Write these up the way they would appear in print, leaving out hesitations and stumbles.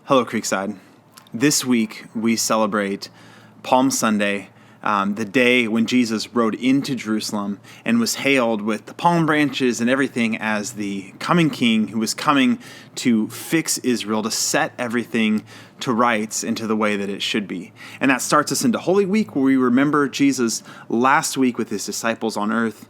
Hello, Creekside. This week, we celebrate Palm Sunday, the day when Jesus rode into Jerusalem and was hailed with the palm branches and everything as the coming king who was coming to fix Israel, to set everything to rights and to the way that it should be. And that starts us into Holy Week, where we remember Jesus last week with his disciples on earth.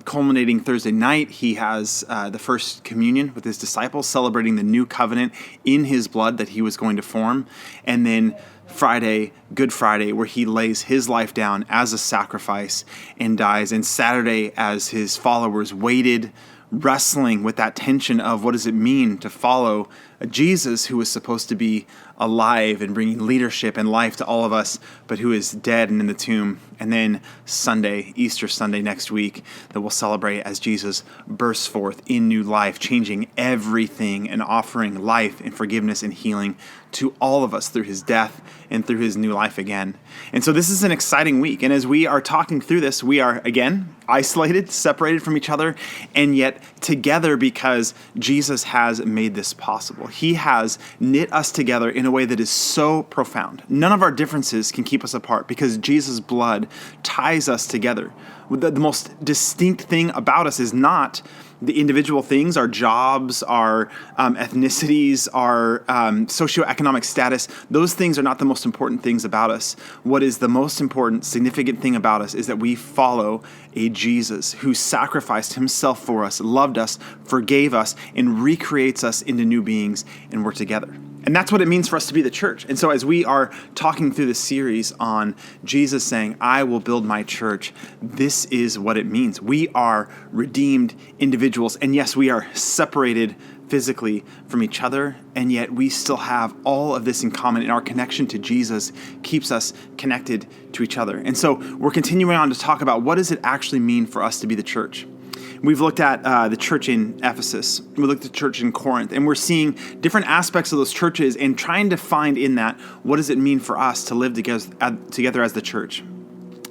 Culminating Thursday night, he has the first communion with his disciples, celebrating the new covenant in his blood that he was going to form. And then Friday, Good Friday, where he lays his life down as a sacrifice and dies. And Saturday, as his followers waited, wrestling with that tension of what does it mean to follow a Jesus who was supposed to be alive and bringing leadership and life to all of us, but who is dead and in the tomb. And then Sunday, Easter Sunday next week, that we'll celebrate as Jesus bursts forth in new life, changing everything and offering life and forgiveness and healing to all of us through his death and through his new life again. And so this is an exciting week. And as we are talking through this, we are, again, isolated, separated from each other, and yet together because Jesus has made this possible. He has knit us together in a way that is so profound. None of our differences can keep us apart because Jesus' blood ties us together. The most distinct thing about us is not the individual things, our jobs, our ethnicities, our socioeconomic status. Those things are not the most important things about us. What is the most important, significant thing about us is that we follow a Jesus who sacrificed himself for us, loved us, forgave us, and recreates us into new beings, and we're together. And that's what it means for us to be the church. And so as we are talking through this series on Jesus saying, I will build my church, this is what it means. We are redeemed individuals. And yes, we are separated physically from each other, and yet we still have all of this in common. And our connection to Jesus keeps us connected to each other. And so we're continuing on to talk about what does it actually mean for us to be the church. We've looked at the church in Ephesus. We looked at the church in Corinth, and we're seeing different aspects of those churches and trying to find in that, what does it mean for us to live together as the church?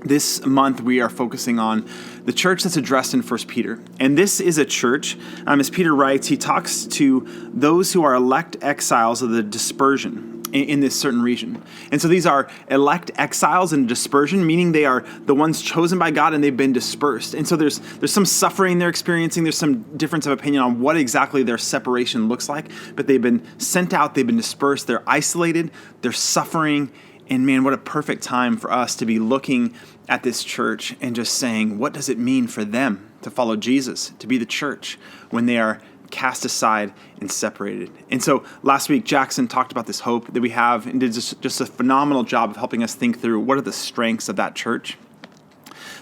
This month, we are focusing on the church that's addressed in 1 Peter. And this is a church, as Peter writes, he talks to those who are elect exiles of the dispersion in this certain region. And so these are elect exiles in dispersion, meaning they are the ones chosen by God and they've been dispersed. And so there's some suffering they're experiencing. There's some difference of opinion on what exactly their separation looks like, but they've been sent out, they've been dispersed, they're isolated, they're suffering. And man, what a perfect time for us to be looking at this church and just saying, what does it mean for them to follow Jesus, to be the church when they are cast aside and separated? And so last week, Jackson talked about this hope that we have and did just a phenomenal job of helping us think through what are the strengths of that church.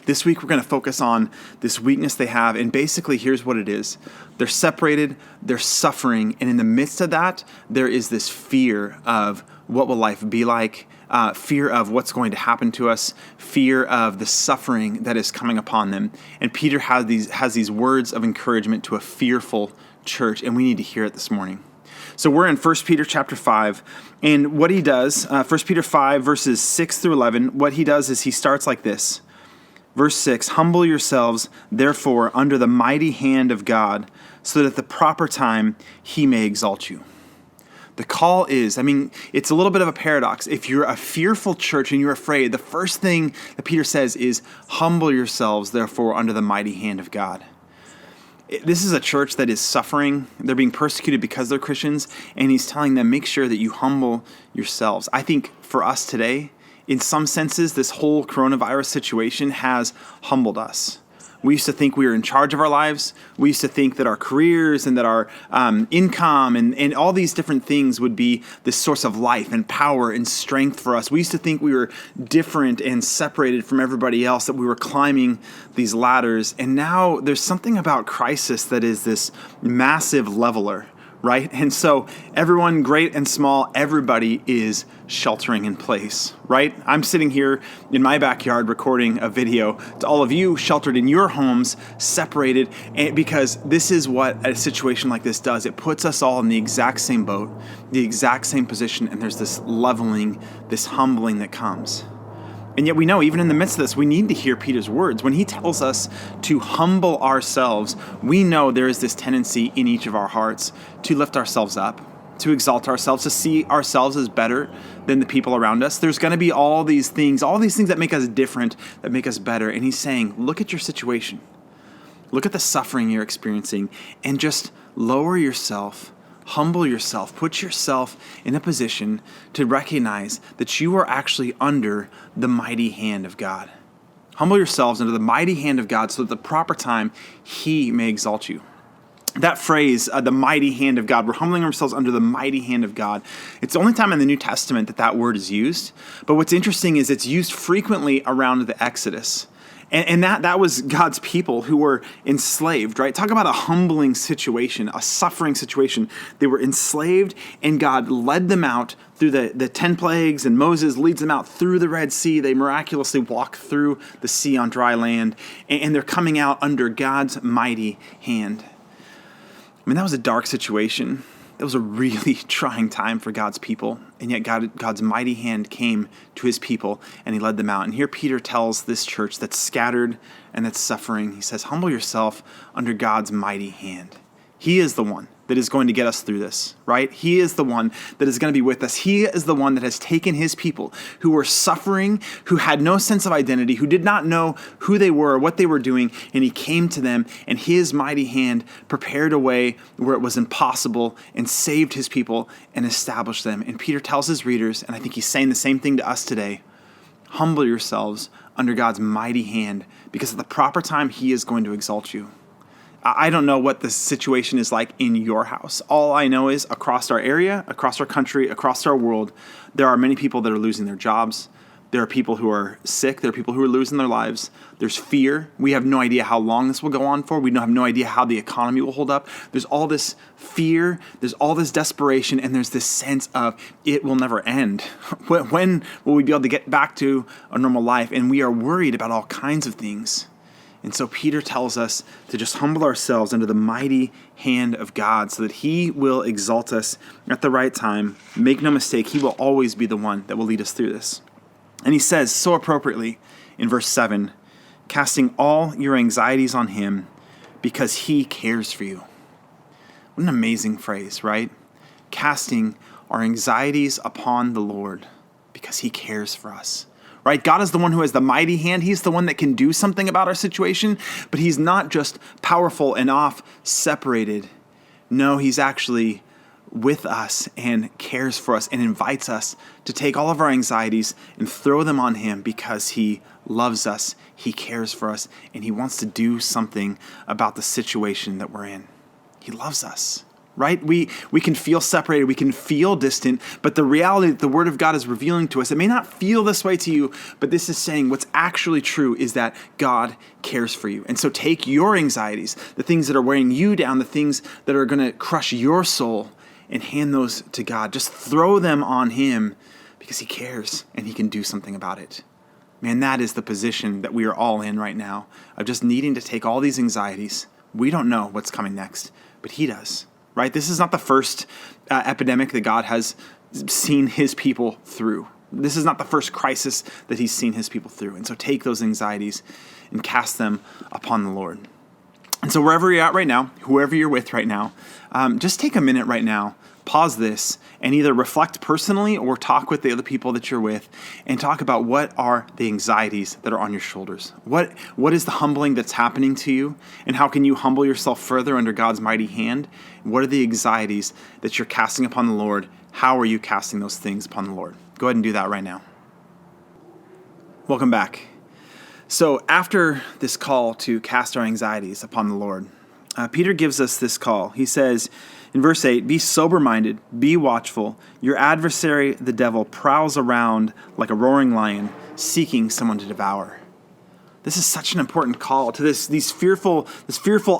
This week, we're going to focus on this weakness they have, and basically, here's what it is. They're separated, they're suffering, and in the midst of that, there is this fear of what will life be like, fear of what's going to happen to us, fear of the suffering that is coming upon them. And Peter has these words of encouragement to a fearful church, and we need to hear it this morning. So we're in 1 Peter chapter 5, and what he does, 1 Peter 5, verses 6 through 11, what he does is he starts like this. Verse 6, humble yourselves, therefore, under the mighty hand of God, so that at the proper time he may exalt you. The call is, it's a little bit of a paradox. If you're a fearful church and you're afraid, the first thing that Peter says is, humble yourselves, therefore, under the mighty hand of God. This is a church that is suffering. They're being persecuted because they're Christians, and he's telling them, make sure that you humble yourselves. I think for us today, in some senses, this whole coronavirus situation has humbled us. We used to think we were in charge of our lives. We used to think that our careers and that our income and all these different things would be this source of life and power and strength for us. We used to think we were different and separated from everybody else, that we were climbing these ladders. And now there's something about crisis that is this massive leveler, right? And so everyone, great and small, everybody is sheltering in place, right? I'm sitting here in my backyard recording a video to all of you sheltered in your homes, separated, because this is what a situation like this does. It puts us all in the exact same boat, the exact same position, and there's this leveling, this humbling that comes. And yet we know, even in the midst of this, we need to hear Peter's words. When he tells us to humble ourselves, we know there is this tendency in each of our hearts to lift ourselves up, to exalt ourselves, to see ourselves as better than the people around us. There's going to be all these things that make us different, that make us better. And he's saying, look at your situation. Look at the suffering you're experiencing and just lower yourself, humble yourself, put yourself in a position to recognize that you are actually under the mighty hand of God. Humble yourselves under the mighty hand of God so that at the proper time he may exalt you. That phrase, the mighty hand of God, we're humbling ourselves under the mighty hand of God. It's the only time in the New Testament that word is used. But what's interesting is it's used frequently around the Exodus. And that was God's people who were enslaved, right? Talk about a humbling situation, a suffering situation. They were enslaved, and God led them out through the 10 plagues, and Moses leads them out through the Red Sea. They miraculously walk through the sea on dry land, and they're coming out under God's mighty hand. I mean, that was a dark situation. That was a really trying time for God's people. And yet God's mighty hand came to his people and he led them out. And here Peter tells this church that's scattered and that's suffering, he says, humble yourself under God's mighty hand. He is the one that is going to get us through this, right? He is the one that is going to be with us. He is the one that has taken his people who were suffering, who had no sense of identity, who did not know who they were, what they were doing, and he came to them, and his mighty hand prepared a way where it was impossible and saved his people and established them. And Peter tells his readers, and I think he's saying the same thing to us today, humble yourselves under God's mighty hand, because at the proper time, he is going to exalt you. I don't know what the situation is like in your house. All I know is across our area, across our country, across our world, there are many people that are losing their jobs. There are people who are sick. There are people who are losing their lives. There's fear. We have no idea how long this will go on for. We have no idea how the economy will hold up. There's all this fear. There's all this desperation. And there's this sense of it will never end. When will we be able to get back to a normal life? And we are worried about all kinds of things. And so Peter tells us to just humble ourselves under the mighty hand of God so that he will exalt us at the right time. Make no mistake, he will always be the one that will lead us through this. And he says so appropriately in verse 7, casting all your anxieties on him because he cares for you. What an amazing phrase, right? Casting our anxieties upon the Lord because he cares for us. Right? God is the one who has the mighty hand. He's the one that can do something about our situation, but he's not just powerful and off separated. No, he's actually with us and cares for us and invites us to take all of our anxieties and throw them on him because he loves us, he cares for us, and he wants to do something about the situation that we're in. He loves us. Right? We can feel separated, we can feel distant, but the reality that the Word of God is revealing to us, it may not feel this way to you, but this is saying what's actually true is that God cares for you. And so take your anxieties, the things that are weighing you down, the things that are going to crush your soul, and hand those to God. Just throw them on him because he cares and he can do something about it. Man, that is the position that we are all in right now, of just needing to take all these anxieties. We don't know what's coming next, but he does. Right? This is not the first epidemic that God has seen his people through. This is not the first crisis that he's seen his people through. And so take those anxieties and cast them upon the Lord. And so wherever you're at right now, whoever you're with right now, just take a minute right now, pause this, and either reflect personally or talk with the other people that you're with and talk about what are the anxieties that are on your shoulders. What is the humbling that's happening to you, and how can you humble yourself further under God's mighty hand? What are the anxieties that you're casting upon the Lord? How are you casting those things upon the Lord? Go ahead and do that right now. Welcome back. So after this call to cast our anxieties upon the Lord, Peter gives us this call. He says in verse 8, be sober-minded, be watchful. Your adversary, the devil, prowls around like a roaring lion, seeking someone to devour. This is such an important call to this fearful,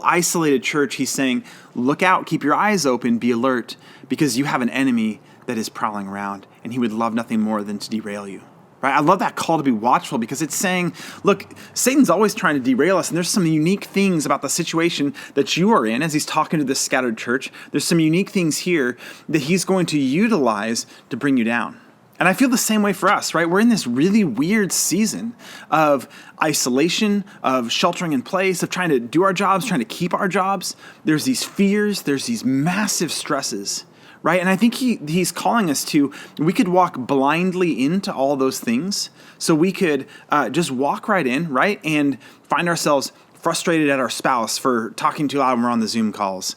isolated church. He's saying, look out, keep your eyes open, be alert, because you have an enemy that is prowling around, and he would love nothing more than to derail you. Right? I love that call to be watchful because it's saying, look, Satan's always trying to derail us, and there's some unique things about the situation that you are in as he's talking to this scattered church. There's some unique things here that he's going to utilize to bring you down. And I feel the same way for us, right? We're in this really weird season of isolation, of sheltering in place, of trying to do our jobs, trying to keep our jobs. There's these fears, there's these massive stresses, right? And I think he's calling us to, we could walk blindly into all those things. So we could just walk right in, right? And find ourselves frustrated at our spouse for talking too loud when we're on the Zoom calls.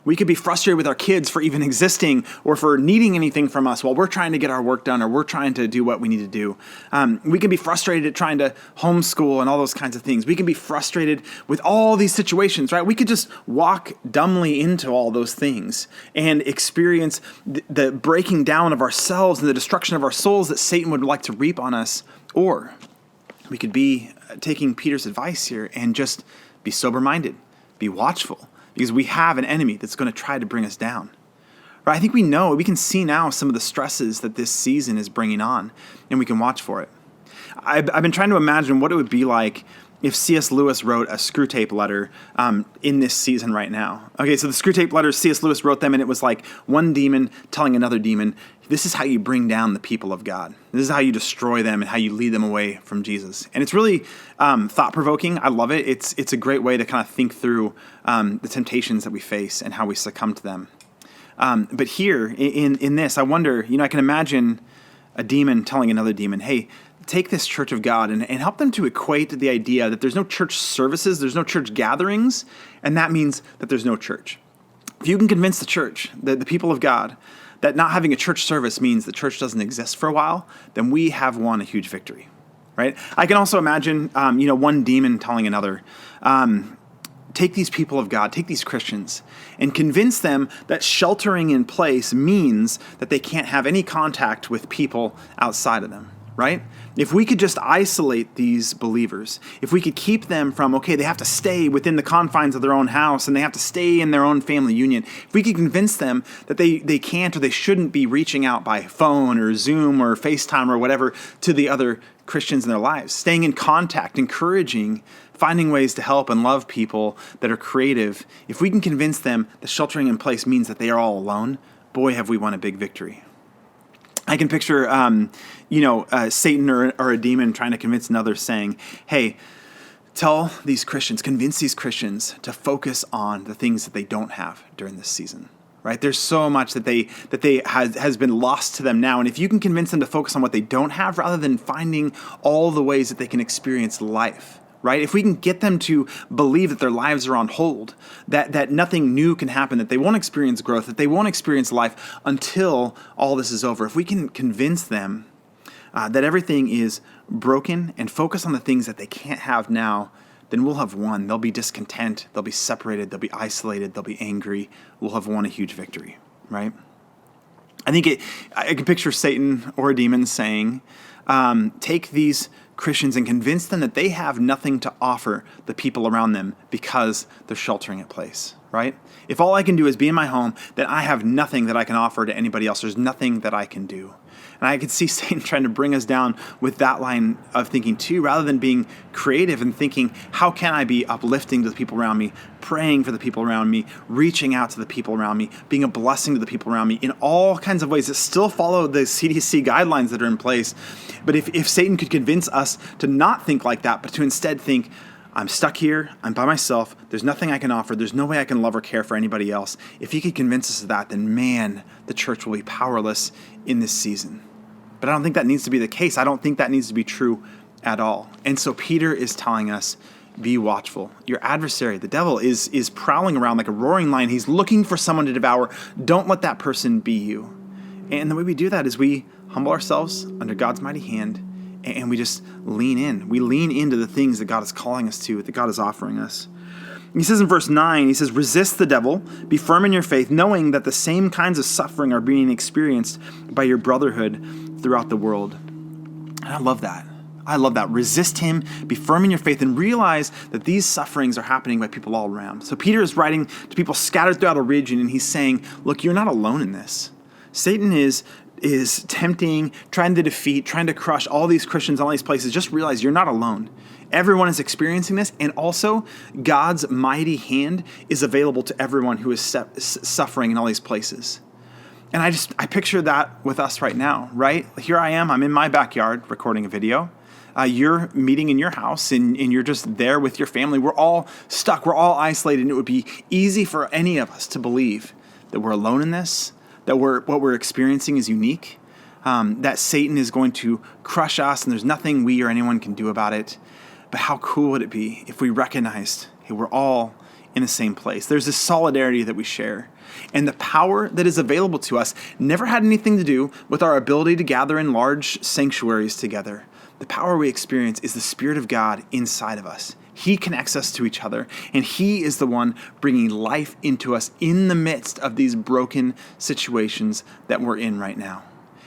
We could be frustrated with our kids for even existing or for needing anything from us while we're trying to get our work done or we're trying to do what we need to do. We can be frustrated at trying to homeschool and all those kinds of things. We can be frustrated with all these situations, right? We could just walk dumbly into all those things and experience the breaking down of ourselves and the destruction of our souls that Satan would like to reap on us. Or we could be taking Peter's advice here and just be sober-minded, be watchful, because we have an enemy that's going to try to bring us down. Right? I think we can see now some of the stresses that this season is bringing on, and we can watch for it. I've been trying to imagine what it would be like if C.S. Lewis wrote a Screwtape letter in this season right now. Okay, so the Screwtape letters, C.S. Lewis wrote them, and it was like one demon telling another demon, this is how you bring down the people of God. This is how you destroy them and how you lead them away from Jesus. And it's really thought-provoking. I love it. It's a great way to kind of think through the temptations that we face and how we succumb to them. But here, in this, I wonder, I can imagine a demon telling another demon, hey, take this church of God and help them to equate the idea that there's no church services, there's no church gatherings, and that means that there's no church. If you can convince the church, the people of God, that not having a church service means the church doesn't exist for a while, then we have won a huge victory, right? I can also imagine, one demon telling another, take these people of God, take these Christians, and convince them that sheltering in place means that they can't have any contact with people outside of them, right? If we could just isolate these believers, if we could keep them from, okay, they have to stay within the confines of their own house and they have to stay in their own family union, if we could convince them that they can't or they shouldn't be reaching out by phone or Zoom or FaceTime or whatever to the other Christians in their lives, staying in contact, encouraging, finding ways to help and love people that are creative, if we can convince them that sheltering in place means that they are all alone, boy, have we won a big victory. I can picture, Satan or a demon trying to convince another saying, hey, convince these Christians to focus on the things that they don't have during this season, right? There's so much that has been lost to them now. And if you can convince them to focus on what they don't have rather than finding all the ways that they can experience life, right? If we can get them to believe that their lives are on hold, that nothing new can happen, that they won't experience growth, that they won't experience life until all this is over. If we can convince them that everything is broken and focus on the things that they can't have now, then we'll have won. They'll be discontent. They'll be separated. They'll be isolated. They'll be angry. We'll have won a huge victory, right? I can picture Satan or a demon saying, take these Christians and convince them that they have nothing to offer the people around them because they're sheltering in place, right? If all I can do is be in my home, then I have nothing that I can offer to anybody else. There's nothing that I can do. And I could see Satan trying to bring us down with that line of thinking too, rather than being creative and thinking, how can I be uplifting to the people around me, praying for the people around me, reaching out to the people around me, being a blessing to the people around me in all kinds of ways that still follow the CDC guidelines that are in place. But if Satan could convince us to not think like that, but to instead think, I'm stuck here, I'm by myself, there's nothing I can offer, there's no way I can love or care for anybody else. If he could convince us of that, then man, the church will be powerless in this season. But I don't think that needs to be the case. I don't think that needs to be true at all. And so Peter is telling us, be watchful. Your adversary, the devil, is prowling around like a roaring lion. He's looking for someone to devour. Don't let that person be you. And the way we do that is we humble ourselves under God's mighty hand and we just lean in. We lean into the things that God is calling us to, that God is offering us. He says in verse 9, he says, resist the devil, be firm in your faith, knowing that the same kinds of suffering are being experienced by your brotherhood throughout the world. And I love that. I love that. Resist him, be firm in your faith, and realize that these sufferings are happening by people all around. So Peter is writing to people scattered throughout a region, and he's saying, look, you're not alone in this. Satan is tempting, trying to defeat, trying to crush all these Christians, all these places. Just realize you're not alone. Everyone is experiencing this, and also God's mighty hand is available to everyone who is suffering in all these places. And I picture that with us right now, right? Here I am, I'm in my backyard recording a video. You're meeting in your house and you're just there with your family. We're all stuck, we're all isolated, and it would be easy for any of us to believe that we're alone in this, that what we're experiencing is unique, that Satan is going to crush us and there's nothing we or anyone can do about it. But how cool would it be if we recognized, hey, we're all in the same place. There's this solidarity that we share. And the power that is available to us never had anything to do with our ability to gather in large sanctuaries together. The power we experience is the Spirit of God inside of us. He connects us to each other, and He is the one bringing life into us in the midst of these broken situations that we're in right now.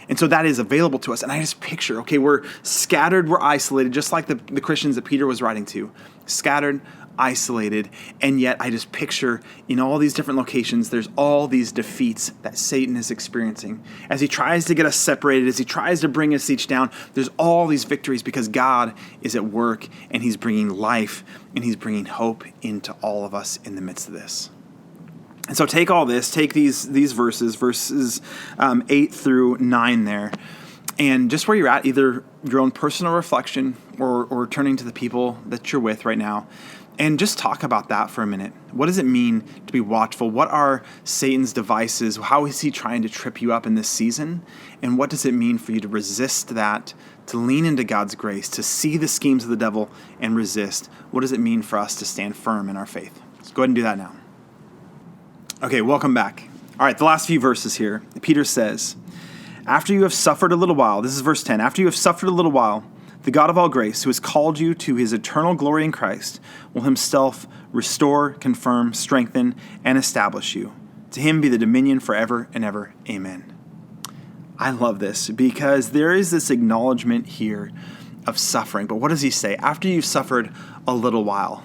And so that is available to us. And I just picture, okay, we're scattered, we're isolated, just like the Christians that Peter was writing to. Scattered, isolated, and yet I just picture in all these different locations, there's all these defeats that Satan is experiencing. As he tries to get us separated, as he tries to bring us each down, there's all these victories because God is at work and He's bringing life and He's bringing hope into all of us in the midst of this. And so take all this, take these verses 8 through 9 there, and just where you're at, either your own personal reflection or turning to the people that you're with right now, and just talk about that for a minute. What does it mean to be watchful? What are Satan's devices? How is he trying to trip you up in this season? And what does it mean for you to resist that, to lean into God's grace, to see the schemes of the devil and resist? What does it mean for us to stand firm in our faith? Let's go ahead and do that now. Okay, welcome back. All right, the last few verses here. Peter says, after you have suffered a little while, this is verse 10, after you have suffered a little while, the God of all grace, who has called you to His eternal glory in Christ, will Himself restore, confirm, strengthen, and establish you. To Him be the dominion forever and ever. Amen. I love this because there is this acknowledgement here of suffering. But what does he say? After you've suffered a little while.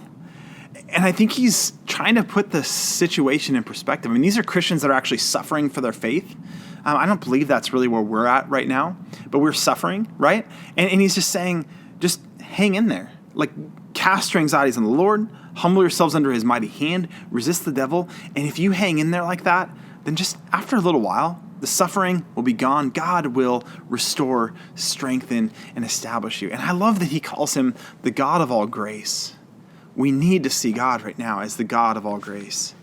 And I think he's trying to put the situation in perspective. I mean, these are Christians that are actually suffering for their faith. I don't believe that's really where we're at right now, but we're suffering, right? And he's just saying, just hang in there. Like, cast your anxieties on the Lord, humble yourselves under His mighty hand, resist the devil. And if you hang in there like that, then just after a little while, the suffering will be gone. God will restore, strengthen, and establish you. And I love that he calls Him the God of all grace. We need to see God right now as the God of all grace.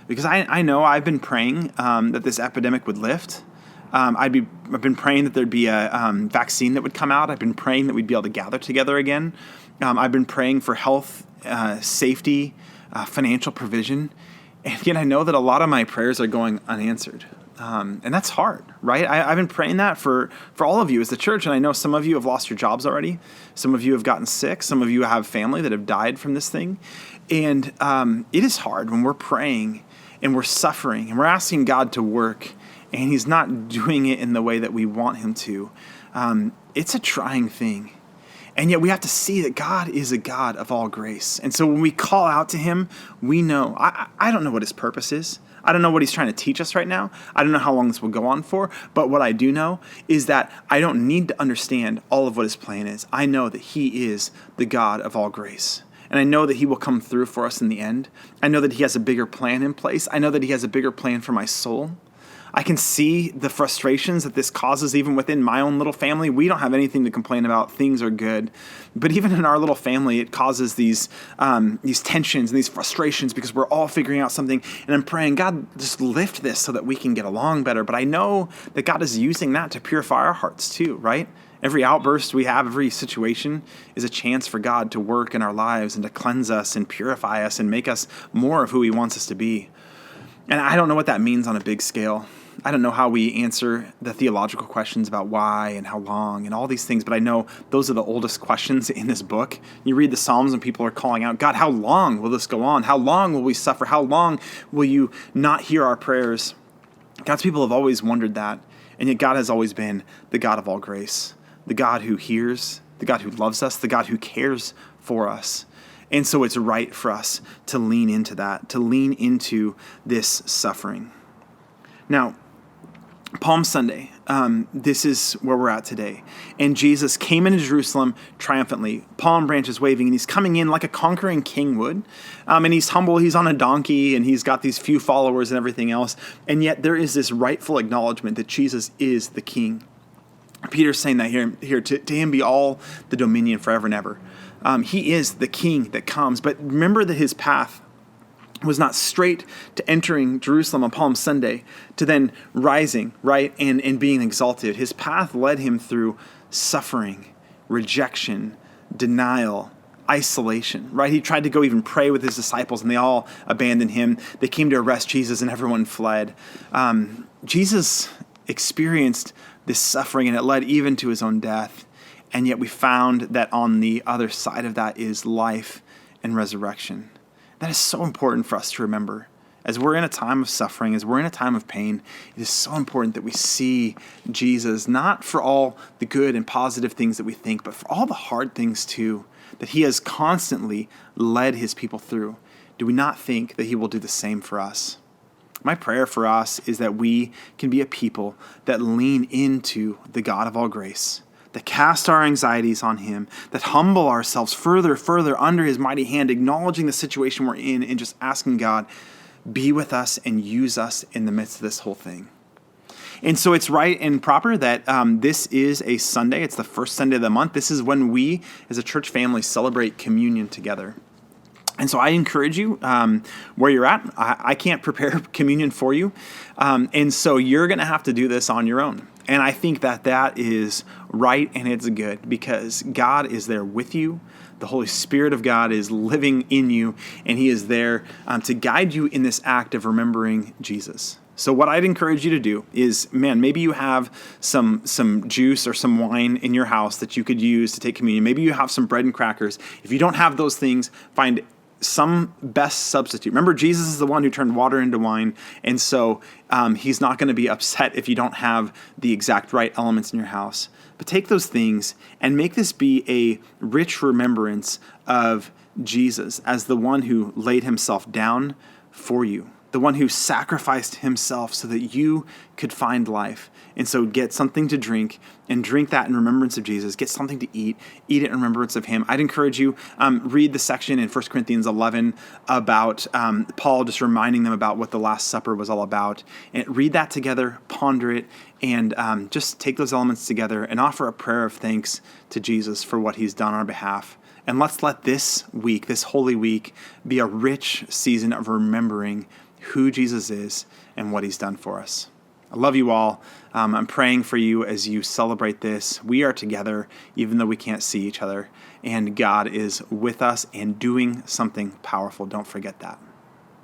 Because I know I've been praying that this epidemic would lift. I've been praying that there'd be a vaccine that would come out. I've been praying that we'd be able to gather together again. I've been praying for health, safety, financial provision. And yet I know that a lot of my prayers are going unanswered. And that's hard, right? I've been praying that for all of you as the church. And I know some of you have lost your jobs already. Some of you have gotten sick. Some of you have family that have died from this thing. And it is hard when we're praying and we're suffering and we're asking God to work and He's not doing it in the way that we want Him to. It's a trying thing. And yet we have to see that God is a God of all grace. And so when we call out to Him, we know, I don't know what His purpose is. I don't know what He's trying to teach us right now. I don't know how long this will go on for. But what I do know is that I don't need to understand all of what His plan is. I know that He is the God of all grace. And I know that He will come through for us in the end. I know that He has a bigger plan in place. I know that He has a bigger plan for my soul. I can see the frustrations that this causes even within my own little family. We don't have anything to complain about. Things are good. But even in our little family, it causes these tensions and these frustrations because we're all figuring out something. And I'm praying, God, just lift this so that we can get along better. But I know that God is using that to purify our hearts too, right? Every outburst we have, every situation is a chance for God to work in our lives and to cleanse us and purify us and make us more of who He wants us to be. And I don't know what that means on a big scale. I don't know how we answer the theological questions about why and how long and all these things, but I know those are the oldest questions in this book. You read the Psalms and people are calling out, God, how long will this go on? How long will we suffer? How long will you not hear our prayers? God's people have always wondered that, and yet God has always been the God of all grace, the God who hears, the God who loves us, the God who cares for us. And so it's right for us to lean into that, to lean into this suffering. Now, Palm Sunday, this is where we're at today. And Jesus came into Jerusalem triumphantly, palm branches waving, and He's coming in like a conquering king would. And He's humble, He's on a donkey, and He's got these few followers and everything else. And yet there is this rightful acknowledgement that Jesus is the king. Peter's saying that here to Him be all the dominion forever and ever. He is the king that comes. But remember that His path was not straight to entering Jerusalem on Palm Sunday to then rising, right, and being exalted. His path led him through suffering, rejection, denial, isolation, right? He tried to go even pray with his disciples, and they all abandoned him. They came to arrest Jesus, and everyone fled. Jesus experienced this suffering, and it led even to his own death. And yet we found that on the other side of that is life and resurrection. That is so important for us to remember. As we're in a time of suffering, as we're in a time of pain, it is so important that we see Jesus, not for all the good and positive things that we think, but for all the hard things too, that he has constantly led his people through. Do we not think that he will do the same for us? My prayer for us is that we can be a people that lean into the God of all grace, that cast our anxieties on him, that humble ourselves further under his mighty hand, acknowledging the situation we're in and just asking God, be with us and use us in the midst of this whole thing. And so it's right and proper that this is a Sunday. It's the first Sunday of the month. This is when we as a church family celebrate communion together. And so I encourage you where you're at. I can't prepare communion for you. And so you're going to have to do this on your own. And I think that is right and it's good because God is there with you. The Holy Spirit of God is living in you, and he is there to guide you in this act of remembering Jesus. So what I'd encourage you to do is, maybe you have some juice or some wine in your house that you could use to take communion. Maybe you have some bread and crackers. If you don't have those things, find some best substitute. Remember, Jesus is the one who turned water into wine, and so he's not going to be upset if you don't have the exact right elements in your house. But take those things and make this be a rich remembrance of Jesus as the one who laid himself down for you, the one who sacrificed himself so that you could find life. And so get something to drink and drink that in remembrance of Jesus. Get something to eat it in remembrance of him. I'd encourage you, read the section in 1 Corinthians 11 about Paul just reminding them about what the Last Supper was all about. And read that together, ponder it, and just take those elements together and offer a prayer of thanks to Jesus for what he's done on our behalf. And let's let this week, this Holy Week, be a rich season of remembering who Jesus is and what he's done for us. I love you all. I'm praying for you as you celebrate this. We are together, even though we can't see each other, and God is with us and doing something powerful. Don't forget that.